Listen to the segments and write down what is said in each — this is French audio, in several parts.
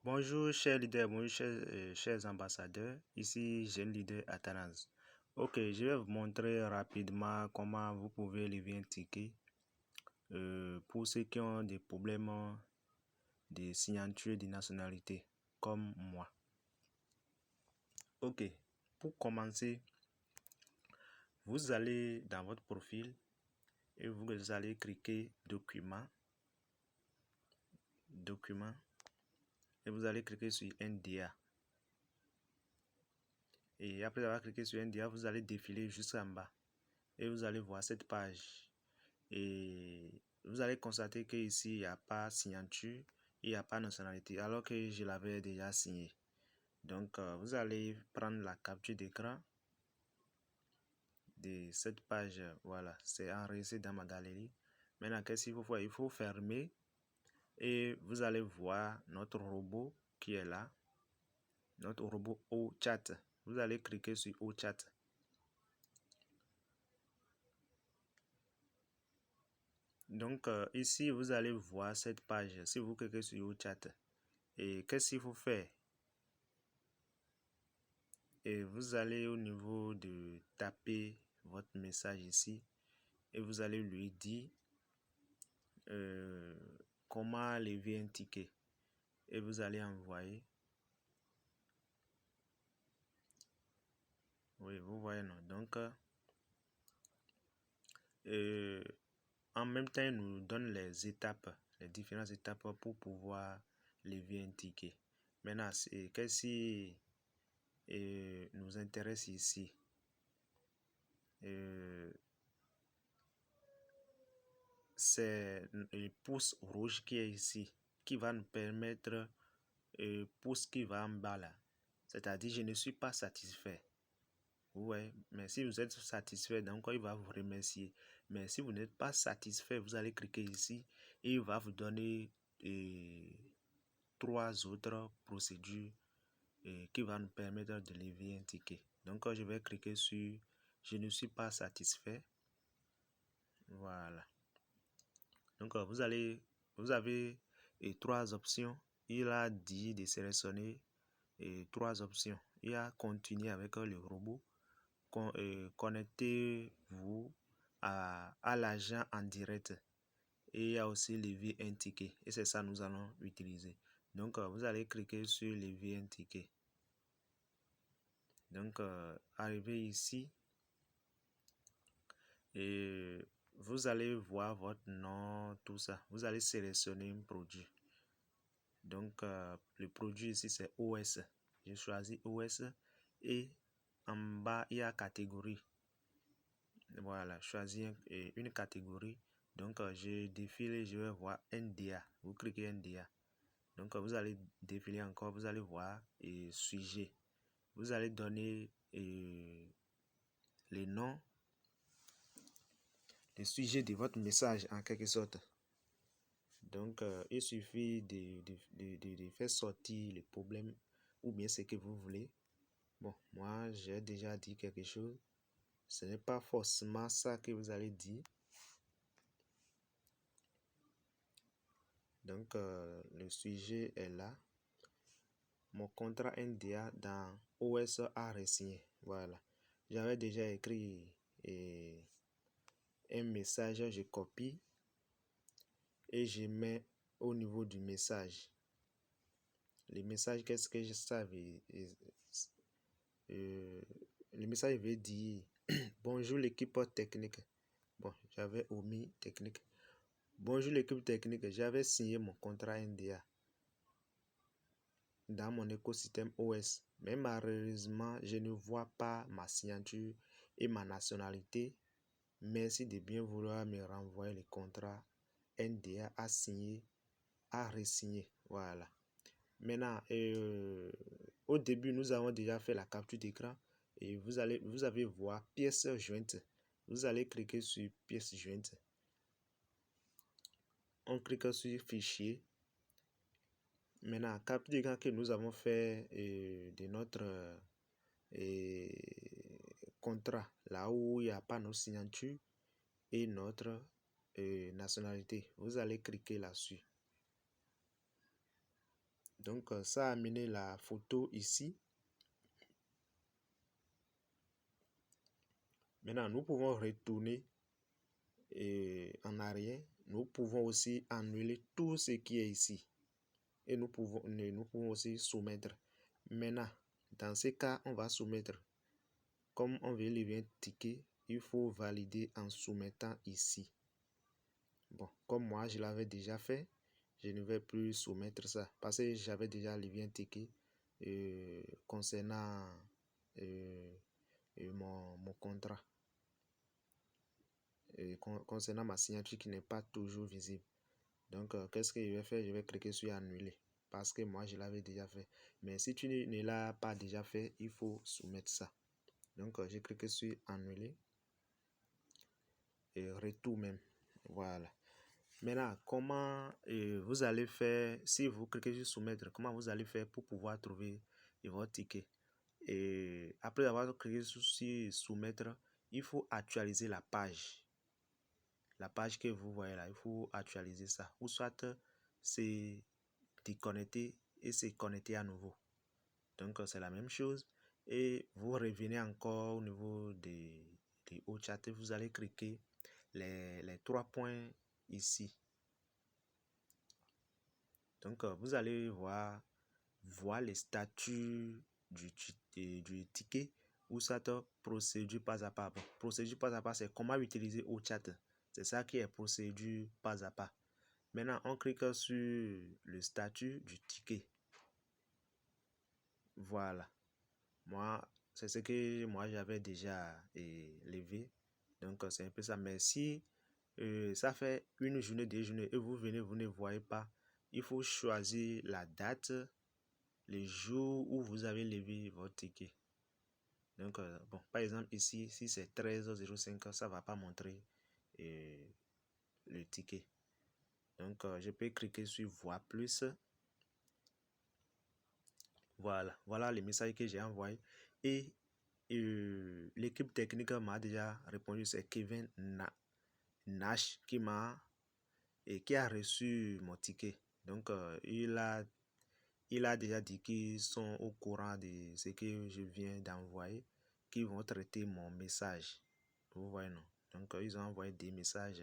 Bonjour chers leaders, bonjour chers ambassadeurs, ici jeune leader Athanase. Ok, je vais vous montrer rapidement comment vous pouvez lever un ticket pour ceux qui ont des problèmes de signature de nationalité, comme moi. Ok, pour commencer, vous allez dans votre profil et vous allez cliquer Documents, et vous allez cliquer sur NDA. Et après avoir cliqué sur NDA, vous allez défiler jusqu'en bas et vous allez voir cette page. Et vous allez constater qu'ici, il n'y a pas signature, il n'y a pas nationalité, alors que je l'avais déjà signé. Donc, vous allez prendre la capture d'écran de cette page. Voilà, c'est enregistré dans ma galerie. Maintenant, qu'est-ce qu'il faut faire? Il faut fermer et vous allez voir notre robot qui est là. Notre robot OChat. Vous allez cliquer sur OChat. Donc, ici, vous allez voir cette page. Si vous cliquez sur OChat, et qu'est-ce qu'il faut faire? Et vous allez au niveau de taper votre message ici et vous allez lui dire comment lever un ticket et vous allez envoyer. Oui, vous voyez, non? Donc, en même temps, il nous donne les étapes, les différentes étapes pour pouvoir lever un ticket. Maintenant, qu'est-ce qui nous intéresse ici? C'est le pouce rouge qui est ici, qui va nous permettre, pouce qui va en bas là, c'est-à-dire je ne suis pas satisfait. Ouais, mais si vous êtes satisfait, donc il va vous remercier. Mais si vous n'êtes pas satisfait, vous allez cliquer ici et il va vous donner 3 autres procédures qui vont nous permettre de lever un ticket. Donc je vais cliquer sur je ne suis pas satisfait. Voilà. Donc vous avez 3 options. Il a dit de sélectionner 3 options. Il y a continuer avec le robot, connectez-vous à l'agent en direct, et il y a aussi lever un ticket, et c'est ça nous allons utiliser. Donc vous allez cliquer sur lever un ticket. Donc arrivé ici et vous allez voir votre nom, tout ça. Vous allez sélectionner un produit. Donc, le produit ici, c'est OS. J'ai choisi OS et en bas, il y a catégorie. Voilà, choisir une catégorie. Donc, je défile et je vais voir NDA. Vous cliquez NDA. Donc, vous allez défiler encore. Vous allez voir sujet. Vous allez donner les noms, les sujets de votre message en quelque sorte. Donc, il suffit de faire sortir le problème ou bien ce que vous voulez. Bon, moi, j'ai déjà dit quelque chose. Ce n'est pas forcément ça que vous allez dire. Donc, le sujet est là. Mon contrat NDA dans OS a re-signé. Voilà. J'avais déjà écrit un message, je copie et je mets au niveau du message. Le message, qu'est-ce que ça veut le message veut dire bonjour l'équipe technique. Bon, j'avais omis technique. Bonjour l'équipe technique, j'avais signé mon contrat NDA dans mon écosystème OS. Mais malheureusement, je ne vois pas ma signature et ma nationalité. Merci de bien vouloir me renvoyer le contrat NDA à signer, à re-signer. Voilà. Maintenant, au début, nous avons déjà fait la capture d'écran et vous avez voir pièce jointe. Vous allez cliquer sur pièce jointe. On clique sur fichier. Maintenant, capture d'écran que nous avons fait de notre contrat, là où il n'y a pas nos signatures et notre nationalité. Vous allez cliquer là-dessus. Donc, ça a amené la photo ici. Maintenant, nous pouvons retourner en arrière. Nous pouvons aussi annuler tout ce qui est ici. Et nous pouvons aussi soumettre. Maintenant, dans ce cas, on va soumettre. Comme on veut les liens tickets, il faut valider en soumettant ici. Bon, comme moi, je l'avais déjà fait, je ne vais plus soumettre ça parce que j'avais déjà les liens tickets concernant mon contrat. Concernant ma signature qui n'est pas toujours visible. Donc, qu'est-ce que je vais faire? Je vais cliquer sur annuler parce que moi, je l'avais déjà fait. Mais si tu ne l'as pas déjà fait, il faut soumettre ça. Donc, j'ai cliqué sur annuler et retour même. Voilà. Maintenant, comment vous allez faire, si vous cliquez sur soumettre, comment vous allez faire pour pouvoir trouver votre ticket? Et après avoir cliqué sur soumettre, il faut actualiser la page. La page que vous voyez là, il faut actualiser ça. Ou soit c'est déconnecter et c'est connecter à nouveau. Donc c'est la même chose. Et vous revenez encore au niveau des hauts chats et vous allez cliquer les 3 points ici. Donc vous allez voir les statuts du ticket ou cette procédure pas à pas. Bon, procédure pas à pas, c'est comment utiliser au chat. C'est ça qui est procédure pas à pas. Maintenant, on clique sur le statut du ticket. Voilà. Moi, c'est ce que moi j'avais déjà levé. Donc, c'est un peu ça. Mais si ça fait une journée, 2 journées et vous venez, vous ne voyez pas, il faut choisir la date, le jour où vous avez levé votre ticket. Donc, bon, par exemple, ici, si c'est 13h05, ça ne va pas montrer le ticket. Donc, je peux cliquer sur voir plus. Voilà les messages que j'ai envoyés. Et l'équipe technique m'a déjà répondu, c'est Kevin Nash qui a reçu mon ticket. Donc, il a déjà dit qu'ils sont au courant de ce que je viens d'envoyer, qu'ils vont traiter mon message. Vous voyez, non? Donc, ils ont envoyé des messages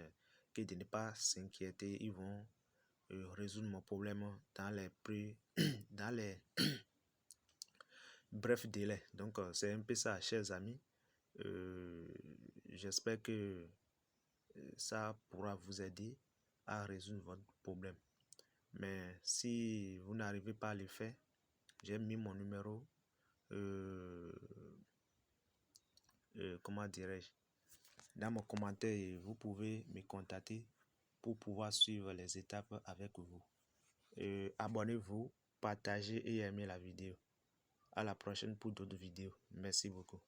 que de ne pas s'inquiéter. Ils vont résoudre mon problème dans les prix, dans les brefs délais. Donc, c'est un peu ça, chers amis. J'espère que ça pourra vous aider à résoudre votre problème. Mais si vous n'arrivez pas à le faire, j'ai mis mon numéro, comment dirais-je, dans mon commentaire et vous pouvez me contacter pour pouvoir suivre les étapes avec vous. Abonnez-vous, partagez et aimez la vidéo. À la prochaine pour d'autres vidéos. Merci beaucoup.